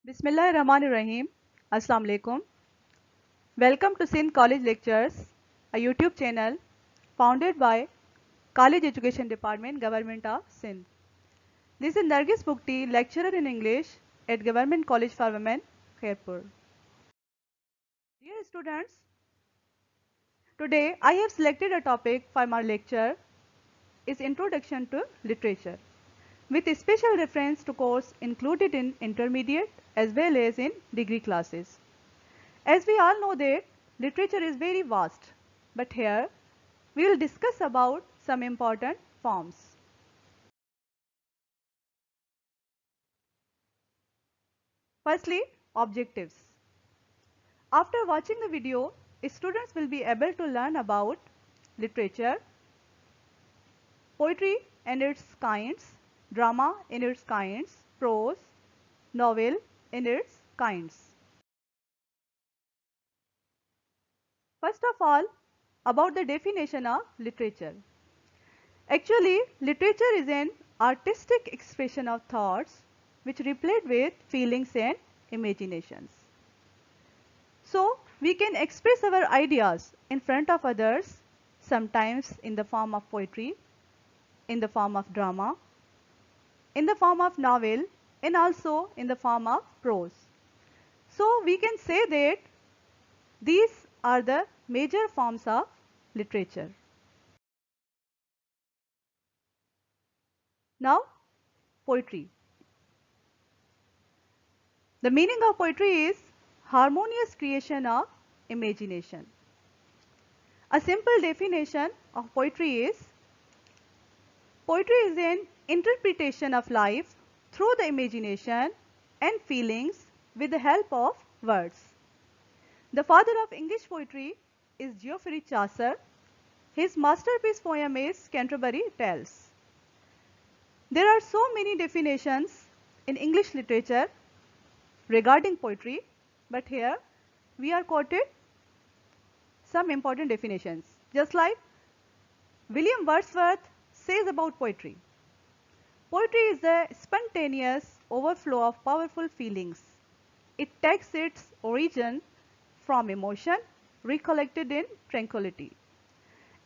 Bismillahirrahmanirrahim. Assalamu alaikum. Welcome to Sindh College Lectures, a YouTube channel founded by College Education Department, Government of Sindh. This is Nargis Bukti, lecturer in English at Government College for Women, Khairpur. Dear students, today I have selected a topic for my lecture is Introduction to Literature, with a special reference to course included in intermediate as well as in degree classes. As we all know that literature is very vast, but here we will discuss about some important forms. Firstly, objectives. After watching the video, students will be able to learn about literature, poetry and its kinds, drama in its kinds, prose, novel in its kinds. First of all, about the definition of literature. Actually, literature is an artistic expression of thoughts which replete with feelings and imaginations. So, we can express our ideas in front of others, sometimes in the form of poetry, in the form of drama, in the form of novel, and also in the form of prose. So, we can say that these are the major forms of literature. Now, poetry. The meaning of poetry is harmonious creation of imagination. A simple definition of poetry is an interpretation of life through the imagination and feelings with the help of words. The father of English poetry is Geoffrey Chaucer. His masterpiece poem is Canterbury Tales. There are so many definitions in English literature regarding poetry, but here we are quoted some important definitions. Just like William Wordsworth says about poetry. Poetry is the spontaneous overflow of powerful feelings. It takes its origin from emotion recollected in tranquility.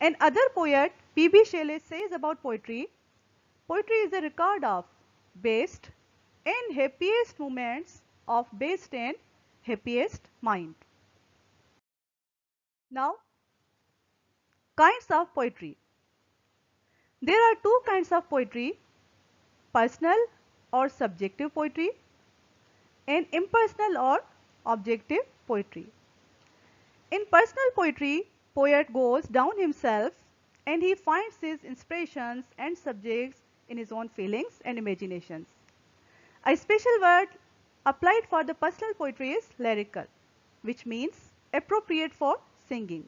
And other poet, P.B. Shelley, says about poetry, poetry is a record of best and happiest moments of best and happiest mind. Now, kinds of poetry. There are two kinds of poetry, personal or subjective poetry and impersonal or objective poetry. In personal poetry, poet goes down himself and he finds his inspirations and subjects in his own feelings and imaginations. A special word applied for the personal poetry is lyrical, which means appropriate for singing.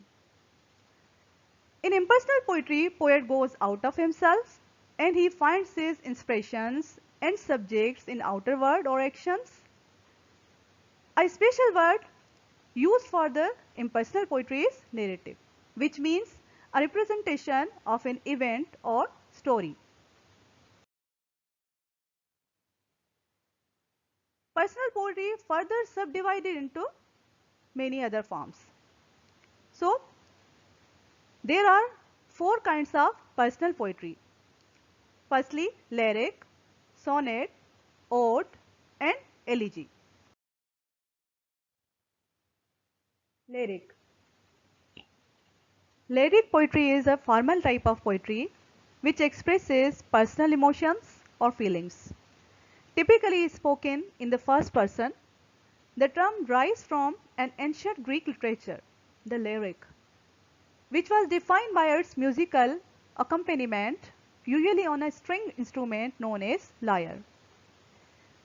In impersonal poetry, poet goes out of himself and he finds his inspirations and subjects in outer world or actions. A special word used for the impersonal poetry is narrative, which means a representation of an event or story. Personal poetry further subdivided into many other forms. So, there are four kinds of personal poetry. Firstly, lyric, sonnet, ode, and elegy. Lyric. Lyric poetry is a formal type of poetry which expresses personal emotions or feelings. Typically spoken in the first person, the term derives from an ancient Greek literature, the lyric, which was defined by its musical accompaniment, usually on a string instrument known as lyre.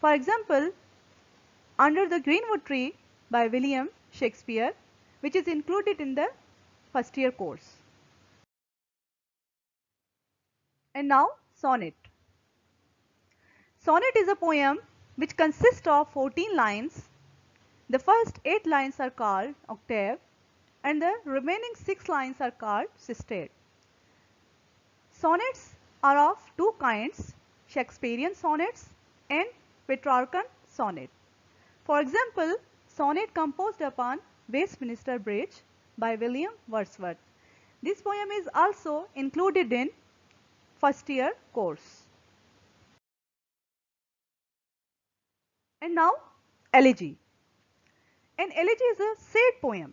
For example, Under the Greenwood Tree by William Shakespeare, which is included in the first year course. And now, sonnet. Sonnet is a poem which consists of 14 lines. The first 8 lines are called octave and the remaining 6 lines are called sisted. Sonnets are of two kinds, Shakespearean sonnets and Petrarchan sonnet. For example, sonnet composed upon Westminster Bridge by William Wordsworth. This poem is also included in first year course. And now, elegy. An elegy is a sad poem,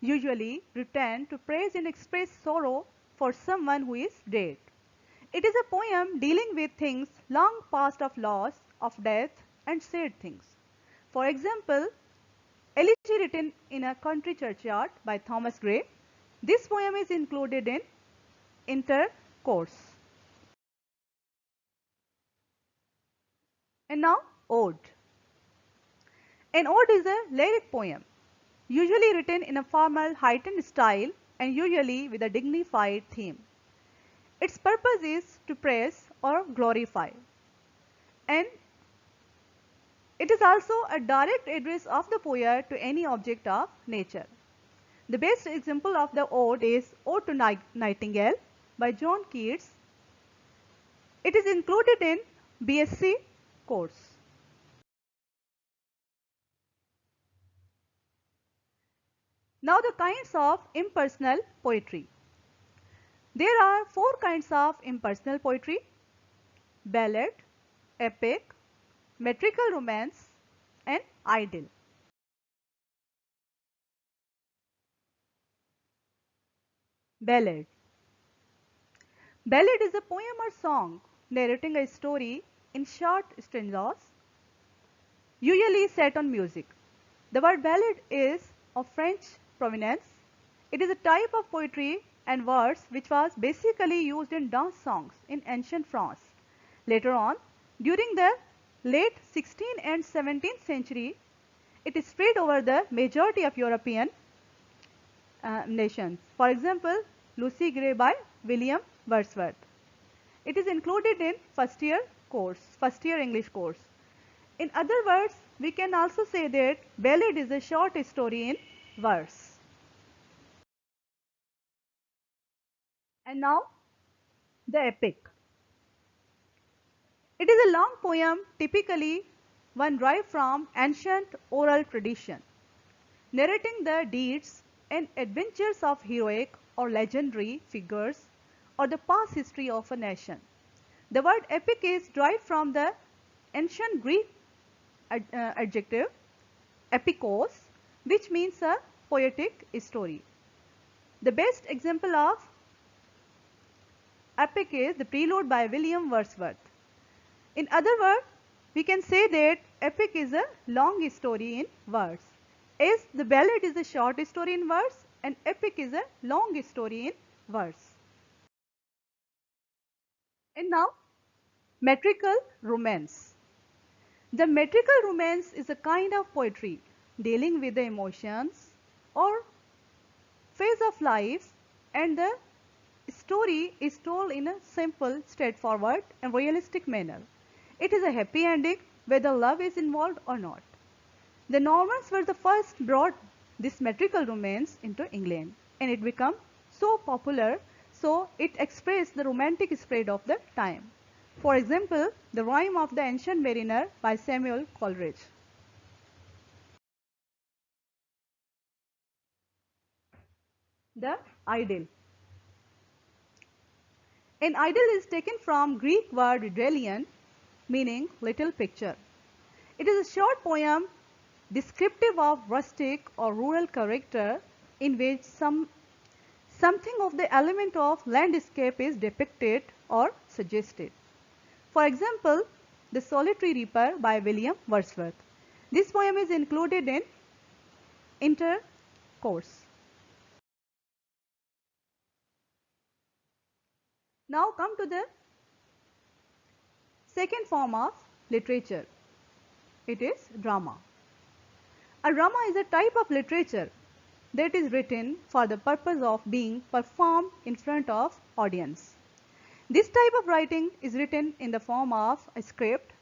usually written to praise and express sorrow for someone who is dead. It is a poem dealing with things long past of loss, of death and sad things. For example, Elegy written in a country churchyard by Thomas Gray. This poem is included in inter course. And now, ode. An ode is a lyric poem, usually written in a formal, heightened style and usually with a dignified theme. Its purpose is to praise or glorify. And it is also a direct address of the poet to any object of nature. The best example of the ode is Ode to Nightingale by John Keats. It is included in BSc course. Now the kinds of impersonal poetry. There are four kinds of impersonal poetry: ballad, epic, metrical romance and idyll. Ballad. Ballad is a poem or song narrating a story in short stanzas, usually set on music. The word ballad is of French provenance. It is a type of poetry and verse which was basically used in dance songs in ancient France. Later on, during the late 16th and 17th century, it spread over the majority of European nations. For example, Lucy Gray by William Wordsworth. It is included in first year course, first year English course. In other words, we can also say that ballad is a short story in verse. And now, the epic. It is a long poem, typically one derived from ancient oral tradition, narrating the deeds and adventures of heroic or legendary figures or the past history of a nation. The word epic is derived from the ancient Greek adjective epikos, which means a poetic story. The best example of epic is the Prelude by William Wordsworth. In other words, we can say that epic is a long story in verse, as the ballad is a short story in verse and epic is a long story in verse. And now, metrical romance. The metrical romance is a kind of poetry dealing with the emotions or phase of life, and the story is told in a simple, straightforward and realistic manner. It is a happy ending whether love is involved or not. The Normans were the first brought this metrical romance into England, and it became so popular, so it expressed the romantic spirit of the time. For example, the Rime of the Ancient Mariner by Samuel Coleridge. The idyll. An idyll is taken from Greek word idyllion, meaning little picture. It is a short poem descriptive of rustic or rural character in which something of the element of landscape is depicted or suggested. For example, The Solitary Reaper by William Wordsworth. This poem is included in inter course. Now come to the second form of literature. It is drama. A drama is a type of literature that is written for the purpose of being performed in front of audience. This type of writing is written in the form of a script,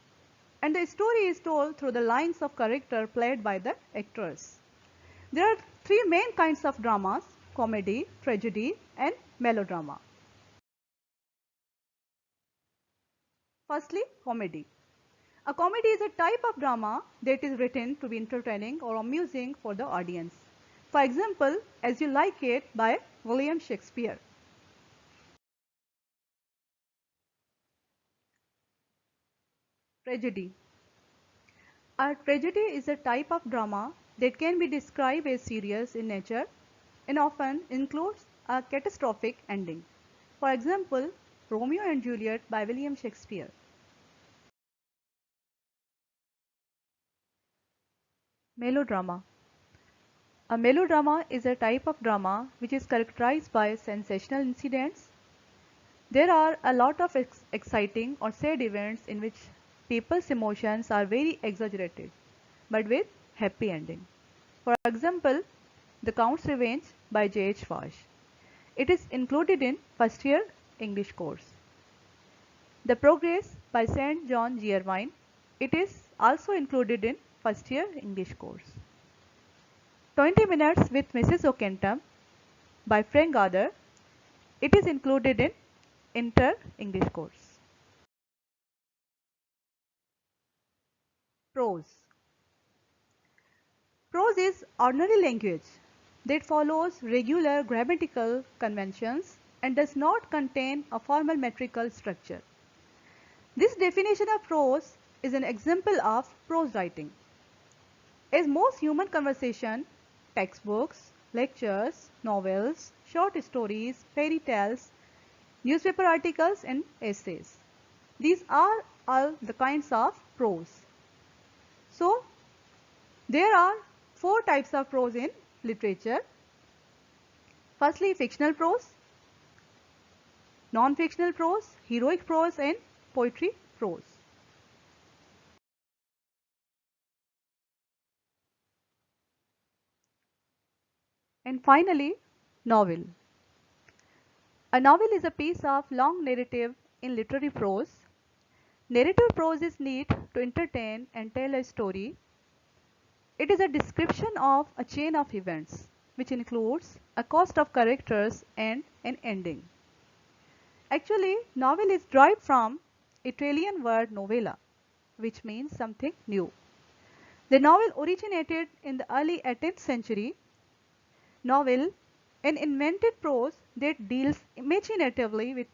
and the story is told through the lines of character played by the actors. There are three main kinds of dramas: comedy, tragedy and melodrama. Firstly, comedy. A comedy is a type of drama that is written to be entertaining or amusing for the audience. For example, As You Like It by William Shakespeare. Tragedy. A tragedy is a type of drama that can be described as serious in nature and often includes a catastrophic ending. For example, Romeo and Juliet by William Shakespeare. Melodrama. A melodrama is a type of drama which is characterized by sensational incidents. There are a lot of exciting or sad events in which people's emotions are very exaggerated, but with happy ending. For example, The Count's Revenge by J.H. Foch. It is included in first year English course. The Progress by St. John Jervine. It is also included in first year English course. 20 Minutes with Mrs. O'Kentum by Frank Gardner. It is included in Inter English course. Prose. Prose is ordinary language that follows regular grammatical conventions and does not contain a formal metrical structure. This definition of prose is an example of prose writing. As most human conversation, textbooks, lectures, novels, short stories, fairy tales, newspaper articles and essays. These are all the kinds of prose. So, there are four types of prose in literature. Firstly, fictional prose, non-fictional prose, heroic prose and poetry prose. And finally, novel. A novel is a piece of long narrative in literary prose. Narrative prose is neat to entertain and tell a story. It is a description of a chain of events, which includes a cast of characters and an ending. Actually, novel is derived from Italian word novella, which means something new. The novel originated in the early 18th century. Novel, an invented prose that deals imaginatively with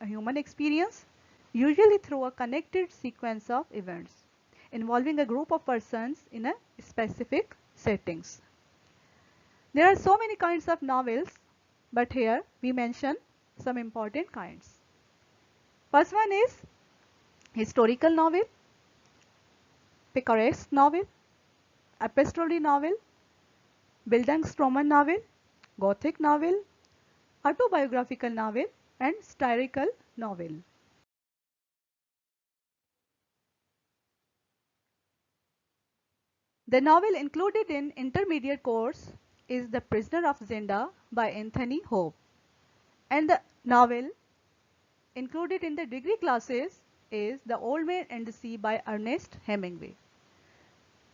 human experience, usually through a connected sequence of events involving a group of persons in a specific settings. There are so many kinds of novels, but here we mention some important kinds. First one is historical novel, picaresque novel, epistolary novel, Bildungsroman novel, Gothic novel, autobiographical novel and satirical novel. The novel included in intermediate course is The Prisoner of Zenda by Anthony Hope, and the novel included in the degree classes is The Old Man and the Sea by Ernest Hemingway.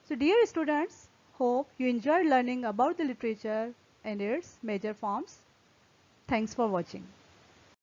So dear students, hope you enjoyed learning about the literature and its major forms. Thanks for watching.